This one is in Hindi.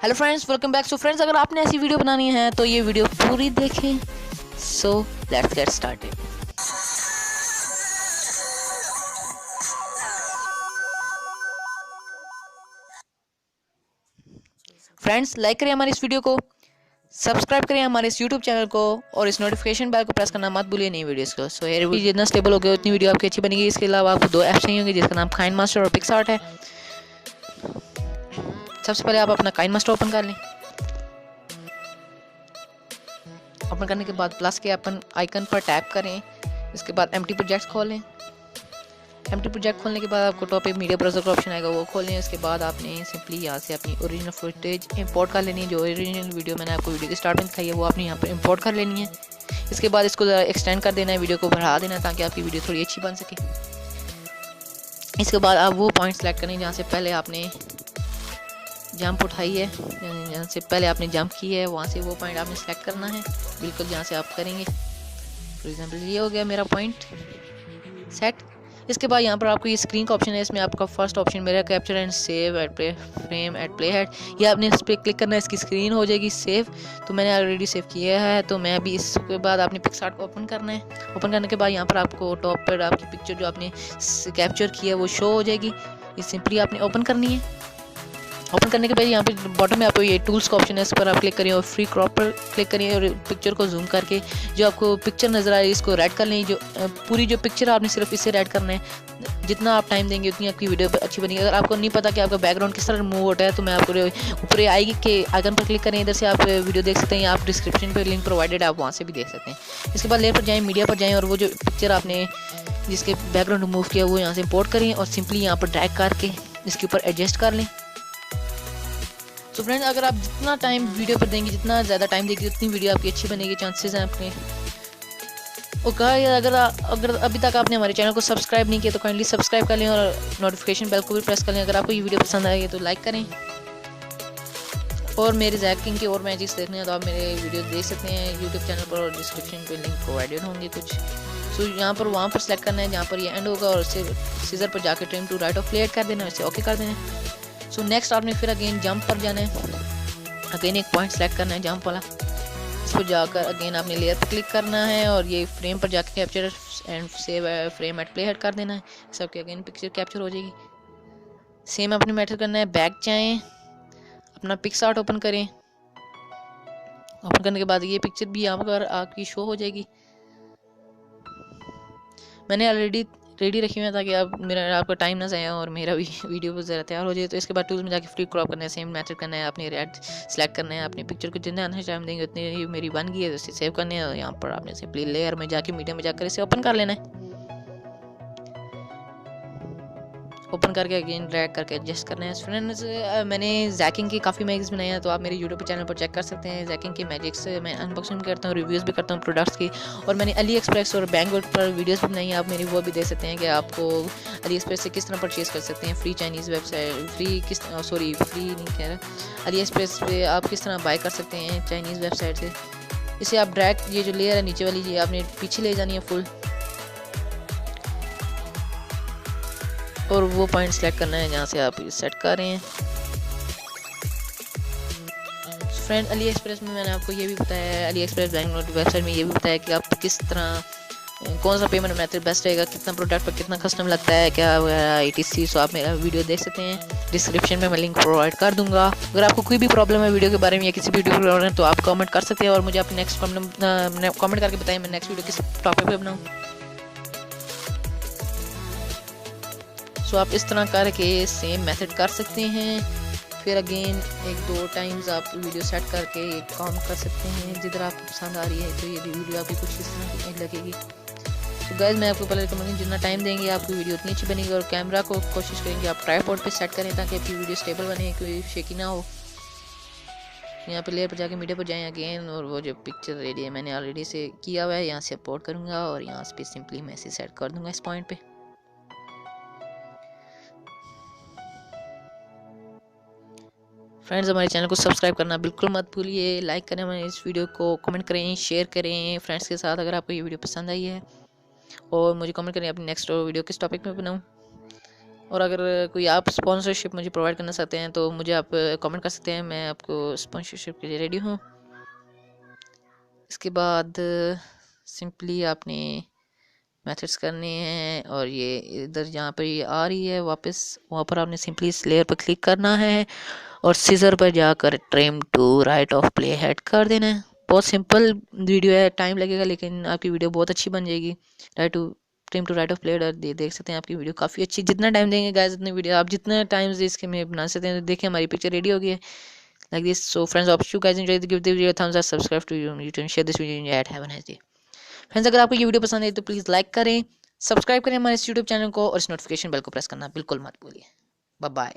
Hello friends, welcome back. So friends, अगर आपने ऐसी वीडियो बनानी है तो ये वीडियो पूरी देखें। So let's get started. Friends, like करें हमारी इस वीडियो को, सब्सक्राइब करें हमारे इस यूट्यूब चैनल को और इस नोटिफिकेशन बेल को प्रेस करना मत भूलिए नई वीडियोस को। सो ये जितना स्टेबल हो गया उतनी वीडियो आपकी अच्छी बनेगी। इसके अलावा आपको दो ऐप्स चाहिए होंगे जिसका नाम काइनमास्टर और पिक्सआर्ट है। सबसे पहले आप अपना काइनमास्टर ओपन कर लें। ओपन करने के बाद प्लस के अपन आइकन पर टैप करें। इसके बाद एम्प्टी प्रोजेक्ट खोलें। एम्प्टी प्रोजेक्ट खोलने के बाद आपको टॉप पे मीडिया ब्राउज़र का ऑप्शन आएगा, वो खोलें। उसके बाद आपने सिंपली यहाँ से अपनी ओरिजिनल फुटेज इंपोर्ट कर लेनी है। जो ओरिजिनल वीडियो मैंने आपको वीडियो की स्टार्ट में दिखाई है वो आपने यहाँ पर इंपोर्ट कर लेनी है। इसके बाद इसको एक्सटेंड कर देना है, वीडियो को बढ़ा देना है ताकि आपकी वीडियो थोड़ी अच्छी बन सके। इसके बाद आप वो पॉइंट सेलेक्ट करें जहाँ से पहले आपने जंप उठाई है, जहाँ से पहले आपने जंप की है, वहाँ से वो पॉइंट आपने सेलेक्ट करना है बिल्कुल जहाँ से आप करेंगे। फॉर एग्जांपल ये हो गया मेरा पॉइंट सेट। इसके बाद यहाँ पर आपको ये स्क्रीन का ऑप्शन है, इसमें आपका फर्स्ट ऑप्शन मेरा capture and save at play frame at play head. ये आपने इस पर क्लिक करना है, इसकी स्क्रीन हो जाएगी सेव। तो मैंने ऑलरेडी सेव किया है, तो मैं अभी इसके बाद आपने पिक्सआर्ट को ओपन करना है। ओपन करने के बाद यहाँ पर आपको टॉप पर आपकी पिक्चर जो आपने कैप्चर की है वो शो हो जाएगी। ये सिंपली आपने ओपन करनी है। ओपन करने के बाद यहाँ पे बॉटम में आपको ये टूल्स का ऑप्शन है, इस पर आप क्लिक करिए और फ्री क्रॉप पर क्लिक करिए और पिक्चर को जूम करके जो आपको पिक्चर नज़र आ रही है इसको रेड कर लें। जो पूरी जो पिक्चर आपने सिर्फ इससे रेड करना है। जितना आप टाइम देंगे उतनी आपकी वीडियो अच्छी बनेगी। अगर आपको नहीं पता कि आपका बैकग्राउंड किस तरह मूव होता है तो मैं आपको ऊपर आएगी के आइकन पर क्लिक करें, इधर से आप वीडियो देख सकते हैं। आप डिस्क्रिप्शन पर लिंक प्रोवाइडेड है, आप वहाँ से भी देख सकते हैं। इसके बाद लेयर पर जाएँ, मीडिया पर जाएँ और वो जो पिक्चर आपने जिसके बैकग्राउंड मूव किया वो यहाँ से इंपोर्ट करें और सिंपली यहाँ पर ड्रैग करके इसके ऊपर एडजस्ट कर लें। तो फ्रेंड्स, अगर आप जितना टाइम वीडियो पर देंगे, जितना ज़्यादा टाइम देंगे उतनी वीडियो आपकी अच्छी बनेगी, चांसेस हैं आपके। ओके, अगर अभी तक आपने हमारे चैनल को सब्सक्राइब नहीं किया तो काइंडली सब्सक्राइब कर लें और नोटिफिकेशन बेल को भी प्रेस कर लें। अगर आपको ये वीडियो पसंद आएगी तो लाइक करें और मेरे जैकिंग के और मैजिक्स देखने हैं तो आप मेरे वीडियो देख सकते हैं यूट्यूब चैनल पर और डिस्क्रिप्शन पे लिंक प्रोवाइडेड होंगे कुछ। सो यहाँ पर वहाँ पर सेलेक्ट करना है जहाँ पर ये एंड होगा और सीजर पर जाकर trim to right of play कर देना है, इसे ओके कर देना है। सो नेक्स्ट आपने फिर अगेन जंप पर जाना है। अगेन एक पॉइंट सेलेक्ट करना है जंप वाला। इस पर जाकर अगेन आपने लेयर पर क्लिक करना है और ये फ्रेम पर जाकर capture and save frame at play head कर देना है। सबके अगेन पिक्चर कैप्चर हो जाएगी। सेम अपने मेथड करना है, बैक जाएं, अपना पिक्सआर्ट ओपन करें। ओपन करने के बाद ये पिक्चर भी यहाँ पर आपकी शो हो जाएगी। मैंने ऑलरेडी रेडी रखी हुई है ताकि आप आपका टाइम ना जाए और मेरा भी वीडियो बहुत ज़्यादा तैयार हो जाए। तो इसके बाद टूल्स में जाके फ्री क्रॉप करना है, सेम मेथड करना है, आपने रेड सेलेक्ट करना है। अपनी पिक्चर को जितना टाइम देंगे उतनी ही मेरी बन गई है, इसे सेव करने है। यहाँ पर आपने सिंपली लेयर में जाके मीडिया में जाकर इसे ओपन कर लेना है। ओपन करके अगेन ड्रैग करके एडजस्ट करना है। फ्रेंड्स, मैंने जैकिंग की काफ़ी मैजिक्स बनाए हैं तो आप मेरे यूट्यूब चैनल पर चेक कर सकते हैं। जैकिंग के मैजिक्स मैं अनबॉक्सिंग करता हूँ, रिव्यूज़ भी करता हूँ प्रोडक्ट्स की, और मैंने अली एक्सप्रेस और बैंगलोर पर वीडियोस भी बनाई हैं। आप मेरी वो भी देख सकते हैं कि आपको अली एक्सप्रेस से किस तरह परचेज़ कर सकते हैं। फ्री चाइनीज़ वेबसाइट फ्री नहीं कह रहा, अली एक्सप्रेस पे आप किस तरह बाय कर सकते हैं चाइनीज़ वेबसाइट से। इसे आप डायरेक्ट ये जो लेयर है नीचे वाली ये आपने पीछे ले जानी है फुल, और वो पॉइंट सेलेक्ट करना है जहाँ से आप सेट कर रहे हैं। फ्रेंड, अली एक्सप्रेस में मैंने आपको ये भी बताया है, अली एक्सप्रेस बैंगलोर वेबसाइट में ये भी बताया कि आप किस तरह कौन सा पेमेंट मेथड बेस्ट रहेगा, कितना प्रोडक्ट पर कितना कस्टम लगता है, क्या etc। सो आप मेरा वीडियो देख सकते हैं, डिस्क्रिप्शन में मैं लिंक प्रोवाइड कर दूंगा। अगर आपको कोई भी प्रॉब्लम है वीडियो के बारे में या किसी वीडियो के बारे में तो आप कमेंट कर सकते हैं और मुझे अपने नेक्स्ट प्रॉब्लम कमेंट करके बताएं मैं नेक्स्ट वीडियो किस टॉपिक पर बनाऊँ। सो आप इस तरह करके सेम मेथड कर सकते हैं। फिर अगेन एक दो टाइम्स आप वीडियो सेट करके काम कर सकते हैं जिधर आपको पसंद आ रही है तो ये वीडियो आपकी कुछ इस तरह की लगेगी। तो गाइस, मैं आपको पहले रिकमेंड जितना टाइम देंगे आपकी वीडियो उतनी अच्छी बनेगी। और कैमरा को कोशिश करेंगे आप ट्राइपॉड पे सेट करें ताकि आपकी वीडियो स्टेबल बने, कोई शेकी ना हो। यहाँ पे लेयर पर जाके मीडिया पर जाएँ अगेन, और वो जो पिक्चर रेडी है मैंने ऑलरेडी से किया हुआ है, यहाँ से अपलोड करूँगा और यहाँ पे सिंपली मैं इसे सेट कर दूँगा इस पॉइंट पर। फ्रेंड्स, हमारे चैनल को सब्सक्राइब करना बिल्कुल मत भूलिए, लाइक करें हमारे इस वीडियो को, कमेंट करें, शेयर करें फ्रेंड्स के साथ अगर आपको ये वीडियो पसंद आई है, और मुझे कमेंट करें अपनी नेक्स्ट वीडियो किस टॉपिक में बनाऊं। और अगर कोई आप स्पॉन्सरशिप मुझे प्रोवाइड करना चाहते हैं तो मुझे आप कमेंट कर सकते हैं, मैं आपको स्पॉन्सरशिप के लिए रेडी हूँ। इसके बाद सिंपली आपने मेथड्स करने हैं और ये इधर जहाँ पर ये आ रही है वापस, वहाँ पर आपने सिंपली इस लेयर पर क्लिक करना है और सीजर पर जाकर trim to right of play head कर देना है। बहुत सिंपल वीडियो है, टाइम लगेगा लेकिन आपकी वीडियो बहुत अच्छी बन जाएगी। Trim to right of play head देख सकते हैं, आपकी वीडियो काफ़ी अच्छी। जितना टाइम देंगे गाइस उतनी वीडियो आप जितना टाइम इसके में बना सकते हैं। तो देखिए हमारी पिक्चर रेडी हो गई है like this. So friends, hope you guys enjoy, give the video a thumbs up, subscribe to YouTube and share this video in your ad. Have a nice day friends. अगर आपको ये वीडियो पसंद है तो प्लीज़ लाइक करें, सब्सक्राइब करें हमारे इस यूट्यूब चैनल को और इस नोटिफिकेशन बेल को प्रेस करना बिल्कुल मत भूलिए। Bye bye.